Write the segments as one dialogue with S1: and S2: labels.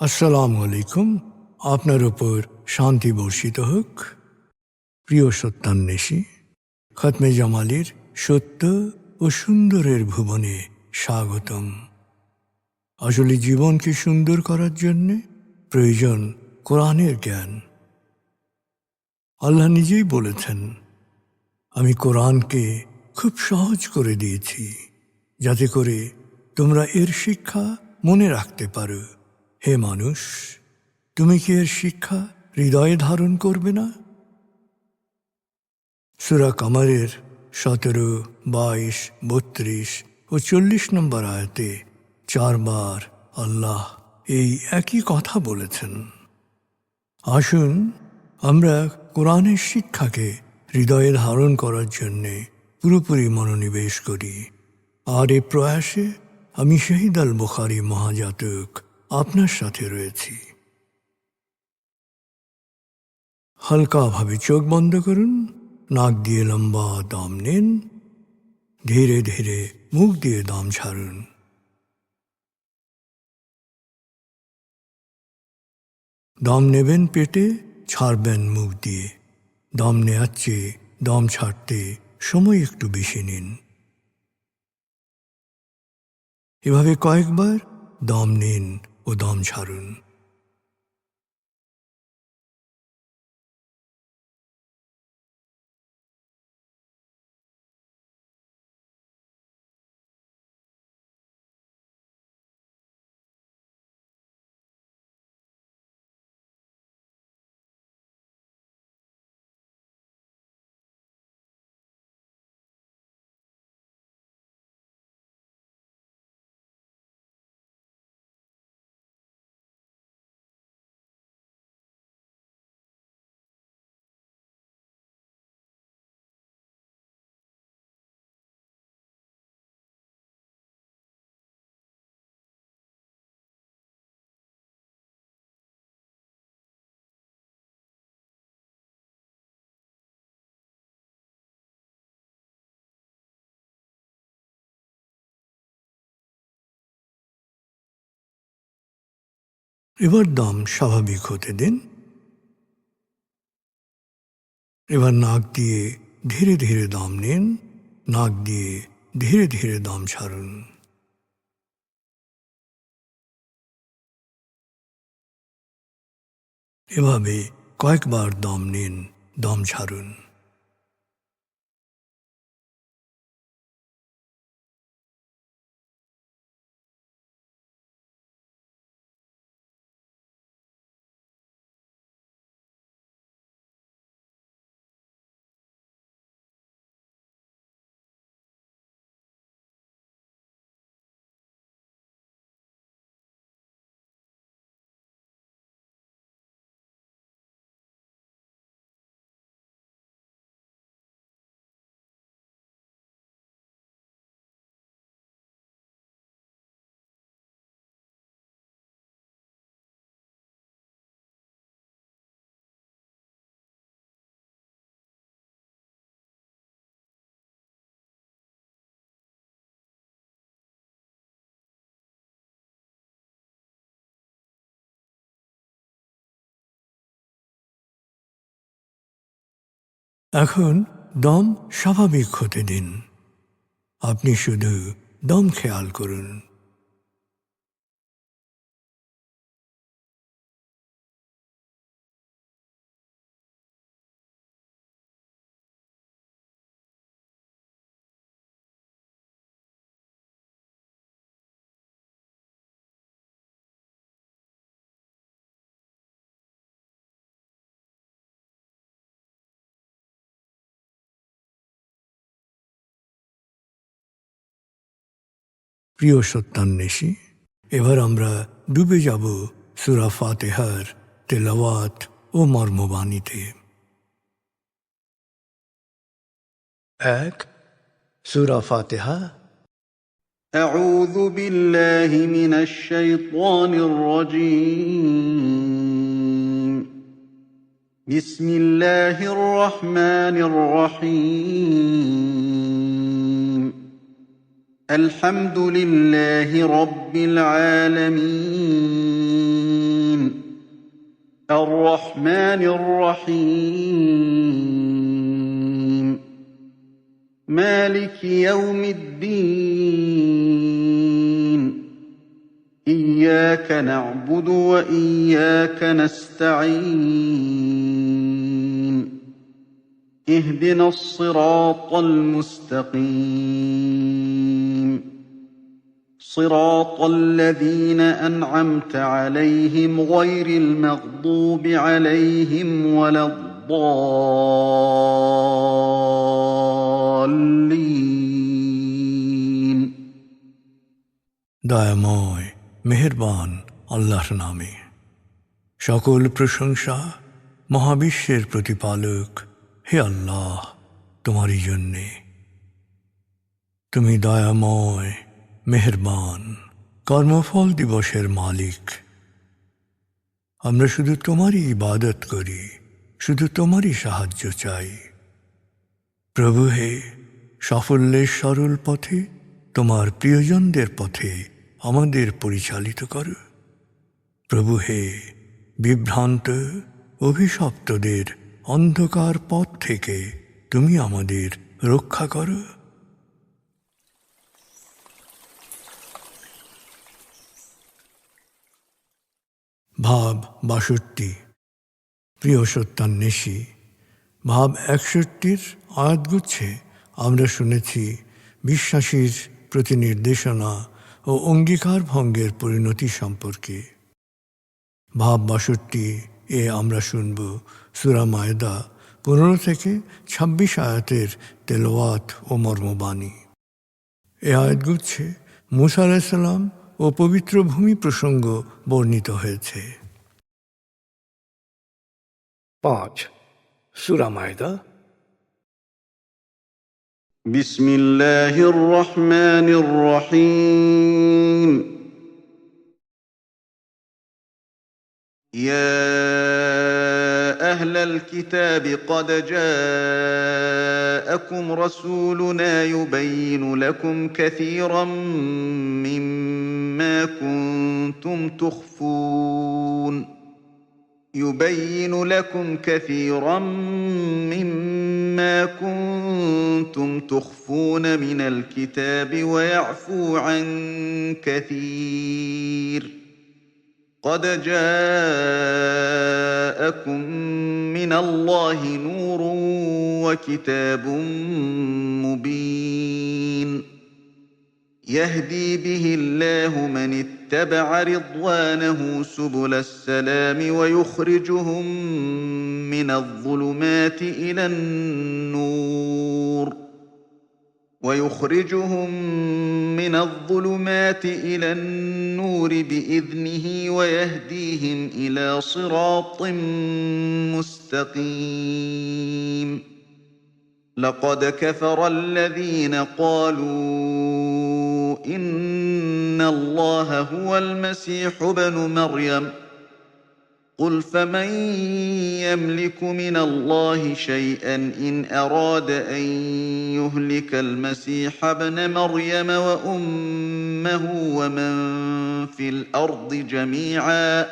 S1: আসসালামু আলাইকুম। আপনার উপর শান্তি বর্ষিত হোক। প্রিয় সত্যান্বেষী, খতমে জামালির সত্য ও সুন্দরের ভুবনে স্বাগতম। আসলে জীবনকে সুন্দর করার জন্য প্রয়োজন কোরআনের জ্ঞান। আল্লাহ নিজেই বলেছেন, আমি কোরআনকে খুব সহজ করে দিয়েছি যাতে করে তোমরা এর শিক্ষা মনে রাখতে পারো। হে মানুষ, তুমি কি এর শিক্ষা হৃদয়ে ধারণ করবে না? সূরা কামারের 17, 22, 32 ও 40 নম্বর আয়াতে 4 বার আল্লাহ এই একই কথা বলেছেন। আসুন আমরা কোরআনের শিক্ষাকে হৃদয়ে ধারণ করার জন্যে পুরোপুরি মনোনিবেশ করি। আর এ প্রয়াসে আমি শহীদ আল বুখারী মহাজাতক আপনার সাথে রয়েছি। হালকাভাবে চোখ বন্ধ করুন, নাক দিয়ে লম্বা দম নিন, ধীরে ধীরে মুখ দিয়ে দম ছাড়ুন। দম নেবেন পেটে, ছাড়বেন মুখ দিয়ে। দম নেওয়ার চেয়ে দম ছাড়তে সময় একটু বেশি নিন। এভাবে কয়েকবার দম নিন ও দম ছাড়ুন। এবার দম স্বাভাবিক হতে দিন। এবার নাক দিয়ে ধীরে ধীরে দম নিন, নাক দিয়ে ধীরে ধীরে দম ছাড়ুন। এভাবে কয়েকবার দম নিন, দম ছাড়ুন। এখন দম স্বাভাবিক হতে দিন। আপনি শুধু দম খেয়াল করুন। প্রিয় সত্যান্বেষী, এবার আমরা ডুবে যাব সূরা ফাতিহার তেলাওয়াত ও মর্মবাণীতে। 1, সূরা ফাতিহা।
S2: أعوذ بالله من الشيطان الرجيم. بسم الله الرحمن الرحيم. الحمد لله رب العالمين. الرحمن الرحيم مالك يوم الدين إياك نعبد وإياك نستعين اهدنا الصراط المستقيم صراط الذين أنعمت عليهم غير المغضوب عليهم ولا الضالين
S1: দয়াময় মেহেরবান আল্লাহর নামে। সকল প্রশংসা মহাবিশ্বের প্রতিপালক হে আল্লাহ তোমারই জন্যে। তুমি দয়াময় মেহেরবান কর্মফল দিবসের মালিক। আমরা শুধু তোমারই ইবাদত করি, শুধু তোমারই সাহায্য চাই। প্রভু হে, সাফল্যের সরল পথে তোমার প্রিয়জনদের পথে আমাদের পরিচালিত করো। প্রভু হে, বিভ্রান্ত অভিশপ্তদের অন্ধকার পথ থেকে তুমি আমাদের রক্ষা করো। ভাব 62। প্রিয় সত্যান্বেষী, ভাব 61 আয়াতগুচ্ছে আমরা শুনেছি বিশ্বাসীর প্রতি নির্দেশনা ও অঙ্গীকার ভঙ্গের পরিণতি সম্পর্কে। ভাব 62 এ আমরা শুনব সূরা মায়দা 15 থেকে 26 আয়াতের তেলাওয়াত ও মর্মবাণী। এ আয়াতগুচ্ছে মূসা আলাইহিস সালাম ও পবিত্র ভূমি প্রসঙ্গ বর্ণিত হয়েছে।
S3: 5 সূরা মায়দা।
S2: بسم الله الرحمن الرحيم يا أهل الكتاب قد جاءكم رسولنا يبين لكم كثيرا مما كنتم تخفون من الكتاب ويعفو عن كثير قد جاءكم من الله نور وكتاب مبين يهدي به الله من اتبع رضوانه سبل السلام ويخرجهم من الظلمات إلى النور بإذنه ويهديهم إلى صراط مستقيم لقد كفر الذين قالوا إن الله هو المسيح ابن مريم قل فمن يملك من الله شيئا إن أراد أن يهلك المسيح ابن مريم وأمه ومن في الأرض جميعا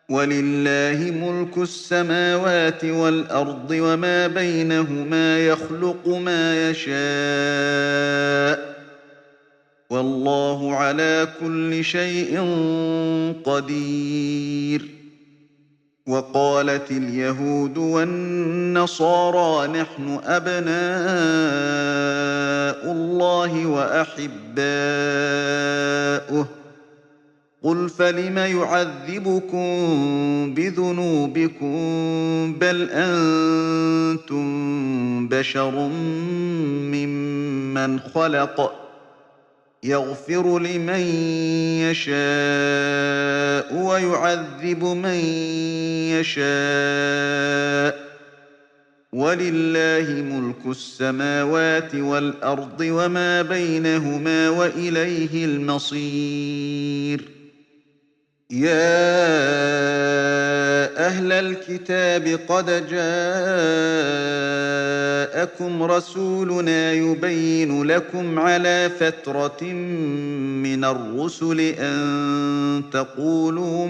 S2: ولله ملك السماوات والأرض وما بينهما يخلق ما يشاء والله على كل شيء قدير وقالت اليهود والنصارى نحن أبناء الله وأحباؤه قل فلم يعذبكم بذنوبكم بل أنتم بشر ممن خلق يغفر لمن يشاء ويعذب من يشاء ولله ملك السماوات والأرض وما بينهما وإليه المصير يا أهل الكتاب قد جاءكم رسولنا يبين لكم على فترة من الرسل أن تقولوا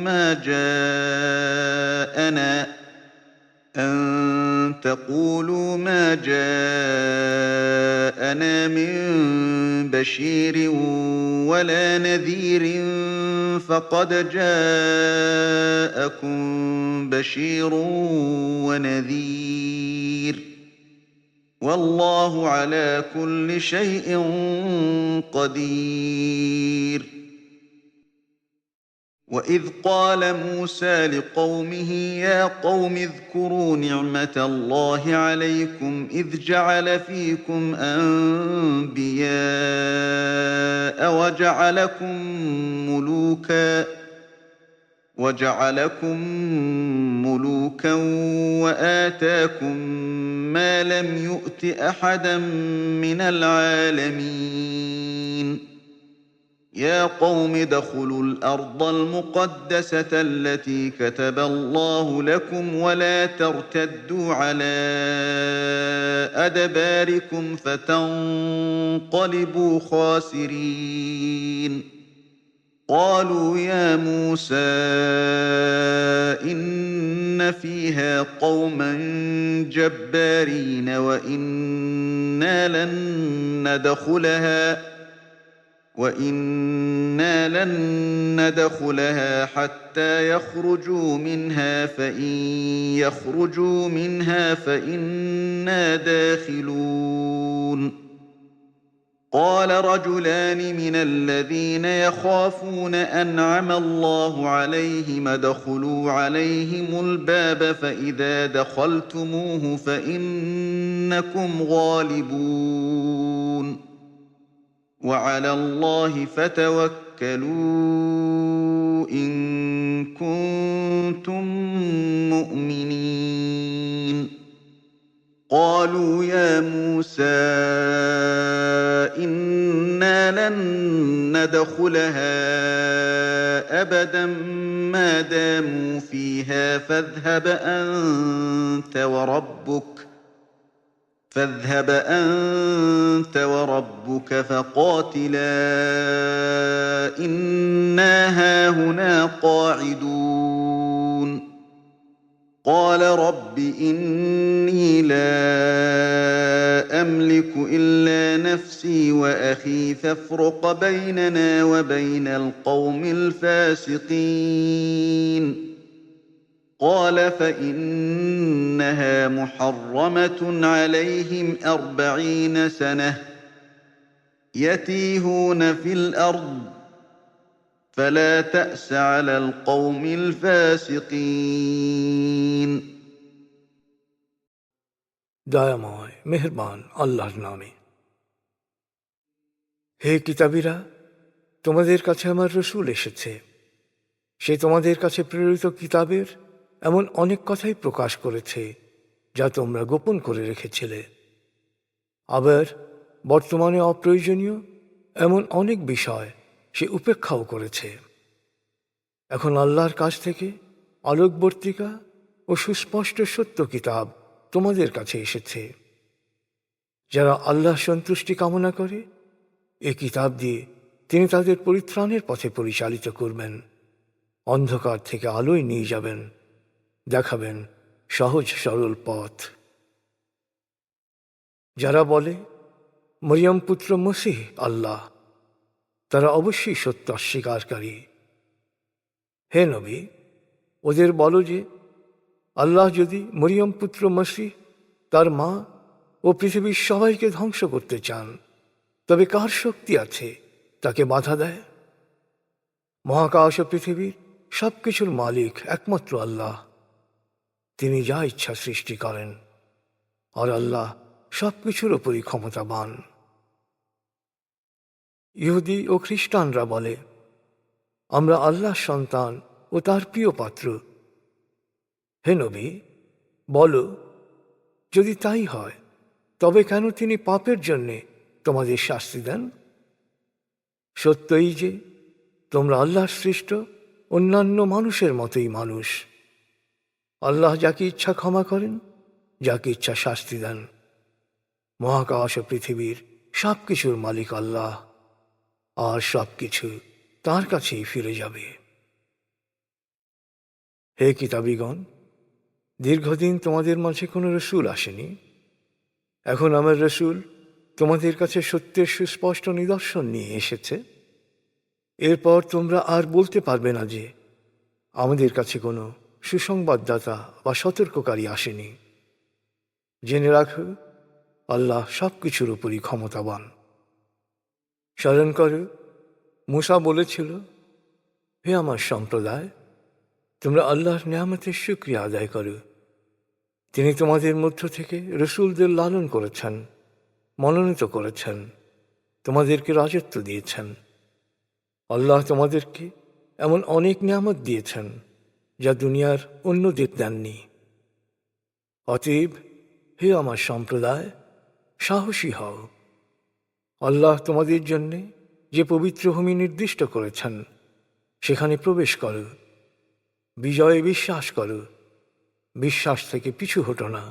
S2: ما جاءنا من بشير ولا نذير فقد جاءكم بشير ونذير والله على كل شيء قدير. وإذ قال موسى لقومه يا قوم اذكروا نعمة الله عليكم إذ جعل فيكم أنبياء وجعلكم ملوكا وآتاكم ما لم يؤت أحدا من العالمين. يا قوم ادخلوا الأرض المقدسة التي كتب الله لكم ولا ترتدوا على أدباركم فتنقلبوا خاسرين. قالوا يا موسى إن فيها قوما جبارين وإنا لن ندخلها حتى يخرجوا منها فإن يخرجوا منها فإنا داخلون. قال رجلان من الذين يخافون أنعم الله عليهم ادخلوا عليهم الباب فإذا دخلتموه فإنكم غالبون وعلى الله فتوكلوا إن كنتم مؤمنين. قالوا يا موسى إنا لن ندخلها أبدا ما داموا فيها فاذهب أنت وربك فقاتلا إنا هاهنا قاعدون. قال رب إني لا أملك إلا نفسي وأخي فافرق بيننا وبين القوم الفاسقين. قال فإنها محرمة عليهم 40 سنة يتيهون في الأرض فلا تأس على القوم الفاسقين.
S3: দয়াময় মেহেরবান আল্লাহর নামে। হে কিতাবীরা, তোমাদের কাছে আমার রসূল এসেছে। সে তোমাদের কাছে প্রেরিত কিতাবের এমন অনেক কথাই প্রকাশ করেছে যা তোমরা গোপন করে রেখেছিলে। আবার বর্তমানে অপ্রয়োজনীয় এমন অনেক বিষয় সে উপেক্ষাও করেছে। এখন আল্লাহর কাছ থেকে আলোকবর্তিকা ও সুস্পষ্ট সত্য কিতাব তোমাদের কাছে এসেছে। যারা আল্লাহ সন্তুষ্টি কামনা করে এ কিতাব দিয়ে তিনি তাদের পরিত্রাণের পথে পরিচালিত করবেন, অন্ধকার থেকে আলোয় নিয়ে যাবেন, দেখাবেন সহজ সরল পথ। যারা বলে মরিয়ম পুত্র মসিহ আল্লাহ, তারা অবশ্যই সত্য অস্বীকারী। হে নবী, ওদের বলো যে আল্লাহ যদি মরিয়ম পুত্র মসিহ, তার মা ও পৃথিবীর সবাইকে ধ্বংস করতে চান, তবে কার শক্তি আছে তাকে বাধা দেয়? মহাকাশ ও পৃথিবীর সব কিছুর মালিক একমাত্র আল্লাহ। তিনি যা ইচ্ছা সৃষ্টি করেন, আর আল্লাহ সব কিছুর ওপরই ক্ষমতাবান। ইহুদি ও খ্রিস্টানরা বলে আমরা আল্লাহর সন্তান ও তার প্রিয় পাত্র। হে নবী, বলো যদি তাই হয় তবে কেন তিনি পাপের জন্যে তোমাদের শাস্তি দেন? সত্যই যে তোমরা আল্লাহর সৃষ্ট অন্যান্য মানুষের মতোই মানুষ। আল্লাহ যাকে ইচ্ছা ক্ষমা করেন, যাকে ইচ্ছা শাস্তি দেন। মহাকাশ ও পৃথিবীর সব কিছুর মালিক আল্লাহ, আর সব কিছু তাঁর কাছেই ফিরে যাবে। হে কিতাবীগণ, দীর্ঘদিন তোমাদের মাঝে কোনো রসুল আসেনি। এখন আমার রসুল তোমাদের কাছে সত্যের সুস্পষ্ট নিদর্শন নিয়ে এসেছে। এরপর তোমরা আর বলতে পারবে না যে আমাদের কাছে কোনো সুসংবাদদাতা বা সতর্ককারী আসেনি। জেনে রাখো, আল্লাহ সব কিছুর উপরই ক্ষমতাবান। স্মরণ করো, মূসা বলেছিল, হে আমার সম্প্রদায়, তোমরা আল্লাহর নিয়ামতের শুকরিয়া আদায় করো। তিনি তোমাদের মধ্য থেকে রসুলদের লালন করেছেন, মনোনীত করেছেন, তোমাদেরকে রাজত্ব দিয়েছেন। আল্লাহ তোমাদেরকে এমন অনেক নিয়ামত দিয়েছেন যা দুনিয়ার অন্যদের দেননি। অতএব হে আমার সম্প্রদায়, সাহসী হও। আল্লাহ তোমাদের জন্য যে পবিত্র ভূমি নির্দিষ্ট করেছেন সেখানে প্রবেশ করো। বিজয়ে বিশ্বাস করো, বিশ্বাস থেকে পিছু হটো না।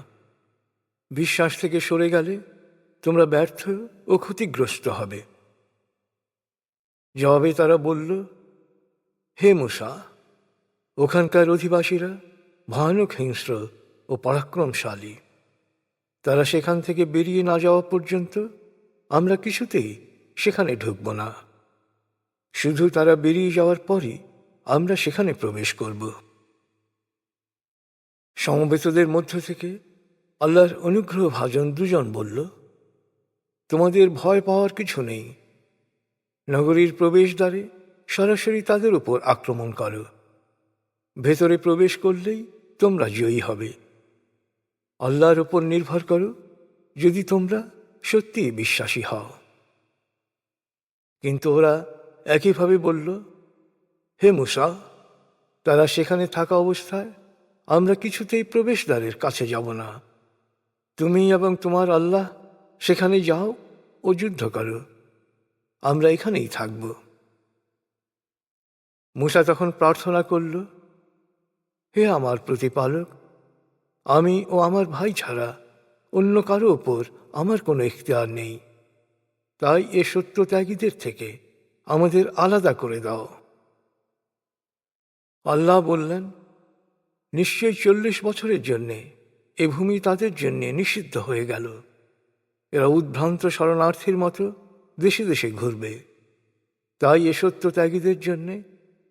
S3: বিশ্বাস থেকে সরে গেলে তোমরা ব্যর্থ ও ক্ষতিগ্রস্ত হবে। জবাবে তারা বলল, হে মূসা, ওখানকার অধিবাসীরা ভয়ানক হিংস্র ও পরাক্রমশালী। তারা সেখান থেকে বেরিয়ে না যাওয়া পর্যন্ত আমরা কিছুতেই সেখানে ঢুকব না। শুধু তারা বেরিয়ে যাওয়ার পরই আমরা সেখানে প্রবেশ করব। সমবেতদের মধ্য থেকে আল্লাহর অনুগ্রহ ভাজন দুজন বলল, তোমাদের ভয় পাওয়ার কিছু নেই। নগরীর প্রবেশদ্বারে সরাসরি তাদের উপর আক্রমণ করো। ভেতরে প্রবেশ করলেই তোমরা জয়ী হবে। আল্লাহর উপর নির্ভর করো যদি তোমরা সত্যিই বিশ্বাসী হও। কিন্তু ওরা একইভাবে বলল, হে মূসা, তারা সেখানে থাকা অবস্থায় আমরা কিছুতেই প্রবেশদ্বারের কাছে যাব না। তুমি এবং তোমার আল্লাহ সেখানে যাও ও যুদ্ধ করো, আমরা এখানেই থাকব। মূসা তখন প্রার্থনা করল, হে আমার প্রতিপালক, আমি ও আমার ভাই ছাড়া অন্য কারো ওপর আমার কোনো ইখতিয়ার নেই, তাই এ সত্যত্যাগীদের থেকে আমাদের আলাদা করে দাও। আল্লাহ বললেন, নিশ্চয়ই 40 বছরের জন্যে এ ভূমি তাদের জন্যে নিষিদ্ধ হয়ে গেল। এরা উদ্ভ্রান্ত শরণার্থীর মতো দেশে দেশে ঘুরবে, তাই এ সত্যত্যাগীদের জন্যে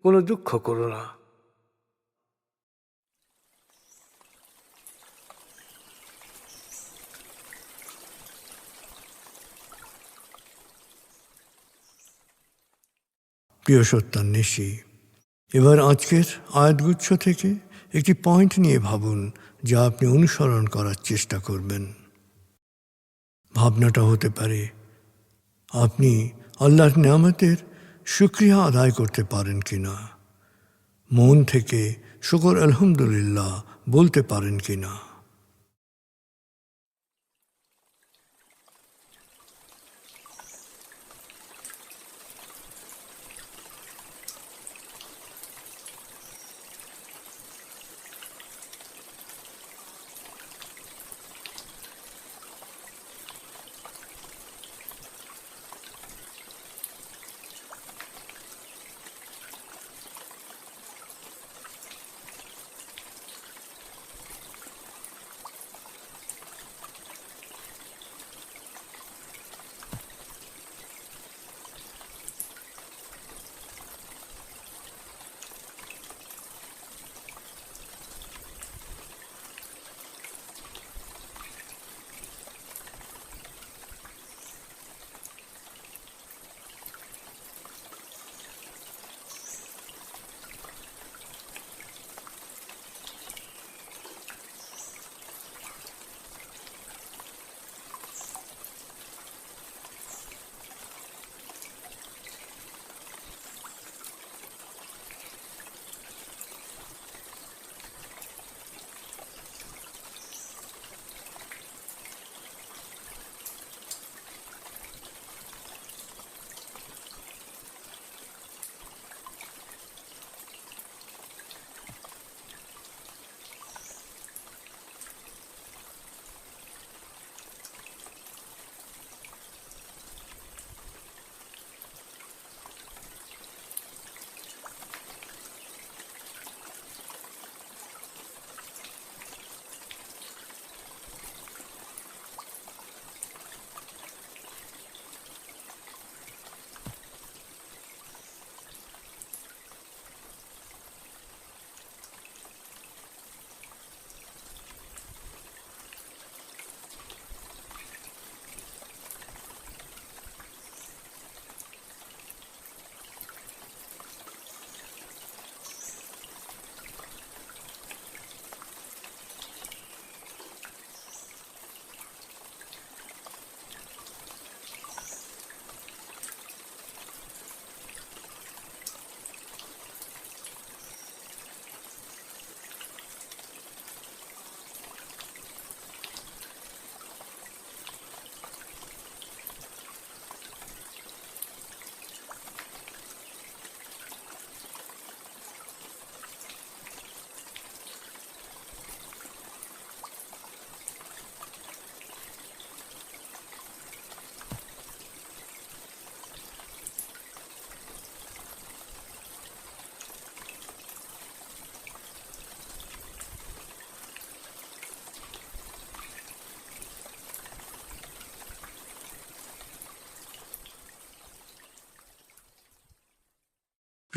S3: কোনো দুঃখ করো না।
S1: প্রিয় সত্যান্বেষী, এবার আজকের আয়াতগুচ্ছ থেকে একটি পয়েন্ট নিয়ে ভাবুন যা আপনি অনুসরণ করার চেষ্টা করবেন। ভাবনাটা হতে পারে, আপনি আল্লাহর নিয়ামতের শুকরিয়া আদায় করতে পারেন কিনা, মন থেকে শুকর আলহামদুলিল্লাহ বলতে পারেন কিনা।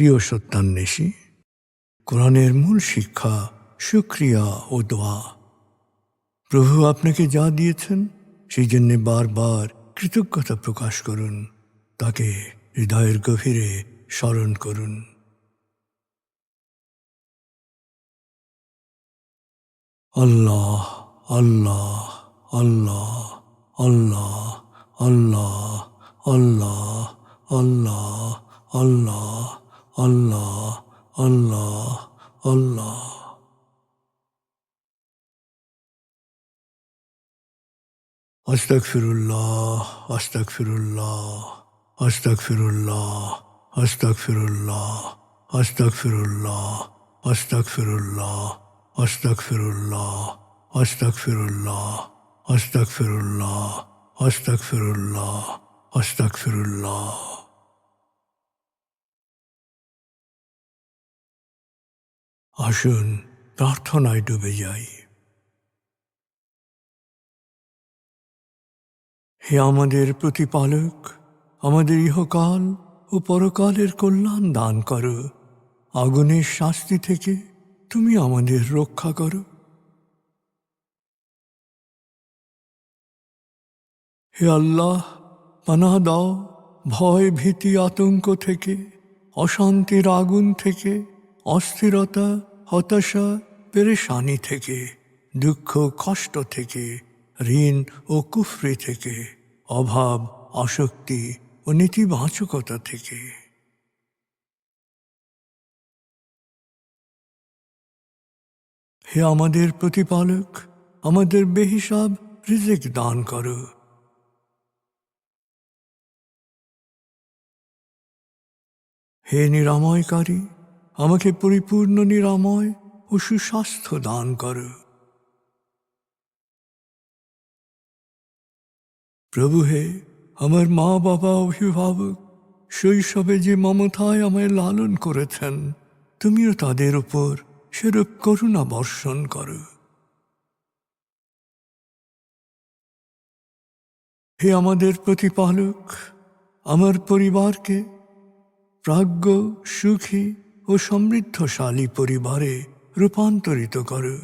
S1: প্রিয় সত্যান্বেষী, কোরআনের মূল শিক্ষা শুকরিয়া ও দোয়া। প্রভু আপনাকে যা দিয়েছেন সেই জন্যে বারবার কৃতজ্ঞতা প্রকাশ করুন, তাকে হৃদয়ের গভীরে স্মরণ করুন। আল্লাহ আল্লাহ আল্লাহ আল্লাহ আল্লাহ আল্লাহ আল্লাহ আল্লাহ আল্লাহ আল্লাহ আল্লাহ। আস্তাগফিরুল্লাহ আস্তাগফিরুল্লাহ আস্তাগফিরুল্লাহ আস্তাগফিরুল্লাহ আস্তাগফিরুল্লাহ আস্তাগফিরুল্লাহ আস্তাগফিরুল্লাহ আস্তাগফিরুল্লাহ আস্তাগফিরুল্লাহ আস্তাগফিরুল্লাহ আস্তাগফিরুল্লাহ। আসুন প্রার্থনায় ডুবে যাই। হে আমাদের প্রতিপালক, আমাদের ইহকাল ও পরকালের কল্যাণ দান করো। আগুনের শাস্তি থেকে তুমি আমাদের রক্ষা করো। হে আল্লাহ, পানাহ দাও ভয় ভীতি আতঙ্ক থেকে, অশান্তির আগুন থেকে, অস্থিরতা হতাশা পেরেশানি থেকে, দুঃখ কষ্ট থেকে, ঋণ ও কুফরি থেকে, অভাব আসক্তি ও নেতিবাচকতা থেকে। হে আমাদের প্রতিপালক, আমাদের বেহিসাব রিজিক দান করো। হে নিরাময়কারী, আমাকে পরিপূর্ণ নিরাময় ও সুস্বাস্থ্য দান করো। প্রভু হে, আমার মা বাবা অভিভাবক শৈশবে যে মমতায় আমায় লালন করেছেন, তুমিও তাদের উপর সেরূপ করুণা বর্ষণ করো। হে আমাদের প্রতিপালক, আমার পরিবারকে প্রাজ্ঞ সুখী ও সমৃদ্ধশালী পরিবারে রূপান্তরিত করো।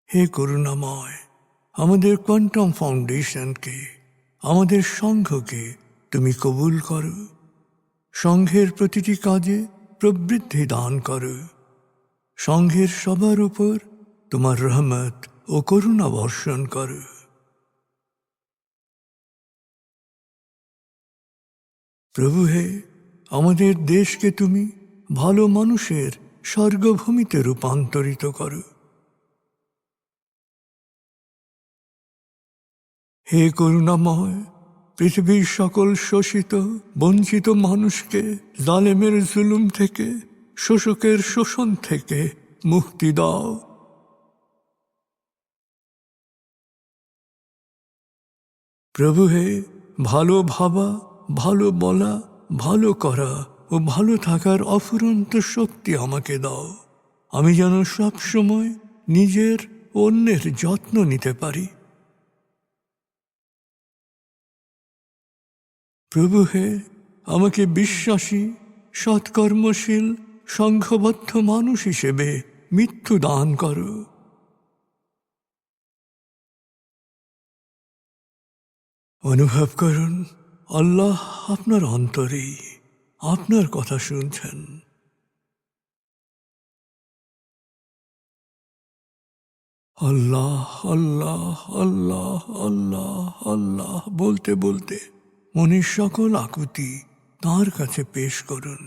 S1: হে করুণাময়, আমাদের কোয়ান্টাম ফাউন্ডেশনকে, আমাদের সংঘকে তুমি কবুল করো। সংঘের প্রতিটি কাজে প্রবৃদ্ধি দান করো। সংঘের সবার উপর তোমার রহমত ও করুণা বর্ষণ করো। প্রভু হে, আমাদের দেশকে তুমি ভালো মানুষের স্বর্গভূমিতে রূপান্তরিত করো। হে করুণাময়, পৃথিবীর সকল শোষিত বঞ্চিত মানুষকে জালেমের জুলুম থেকে, শোষকের শোষণ থেকে মুক্তি দাও। প্রভু হে, ভালো ভাবা, ভালো বলা, ভালো করা ও ভালো থাকার অফুরন্ত শক্তি আমাকে দাও। আমি যেন সব সময় নিজের ও অন্যের যত্ন নিতে পারি। প্রভু হে, আমাকে বিশ্বাসী সৎকর্মশীল সংঘবদ্ধ মানুষ হিসেবে মৃত্যু দান করো। অনুভব করুন, আল্লাহ আপনার অন্তরেই আপনার কথা শুনছেন। আল্লাহ আল্লাহ আল্লাহ আল্লাহ আল্লাহ বলতে বলতে মনের সকল আকুতি তাঁর কাছে পেশ করুন।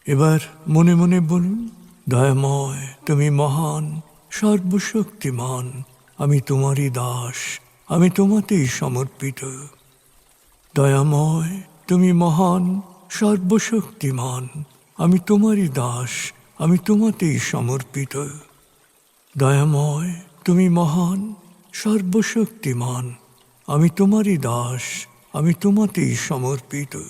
S1: এবার মনে মনে বলুন, দয়াময় তুমি মহান, সর্বশক্তিমান, আমি তোমারই দাস, আমি তোমাতেই সমর্পিত। দয়াময় তুমি মহান, সর্বশক্তিমান, আমি তোমারই দাস, আমি তোমাতেই সমর্পিত। দয়াময় তুমি মহান, সর্বশক্তিমান, আমি তোমারই দাস, আমি তোমাতেই সমর্পিত।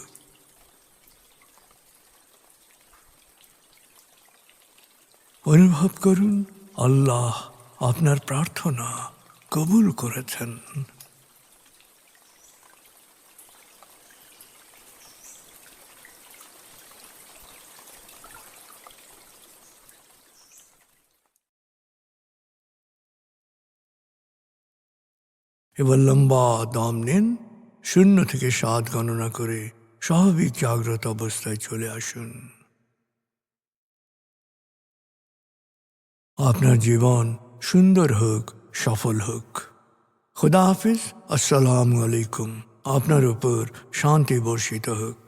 S1: অনুভব করুন আল্লাহ আপনার প্রার্থনা কবুল করেছেন। এবার লম্বা দম নিন, 0 থেকে 7 গণনা করে স্বাভাবিক জাগ্রত অবস্থায় চলে আসুন। আপনার জীবন সুন্দর হোক, সফল হোক। খুদা হাফিজ। আসসালামু আলাইকুম। আপনার উপর শান্তি বর্ষিত হোক।